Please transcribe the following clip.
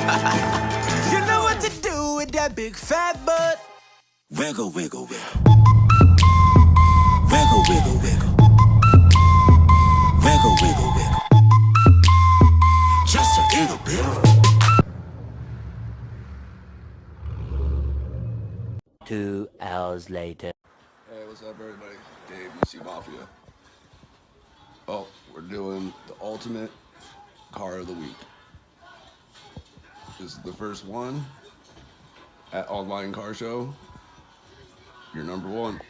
You know what to do with that big fat butt. Wiggle, wiggle, wiggle. Wiggle, wiggle, wiggle. Wiggle, wiggle, wiggle. Just a little bit. 2 hours later. Hey, what's up, everybody? Dave, UC Mafia. Oh, we're doing the ultimate car of the week. This is the first one at Online Car Show. You're number one.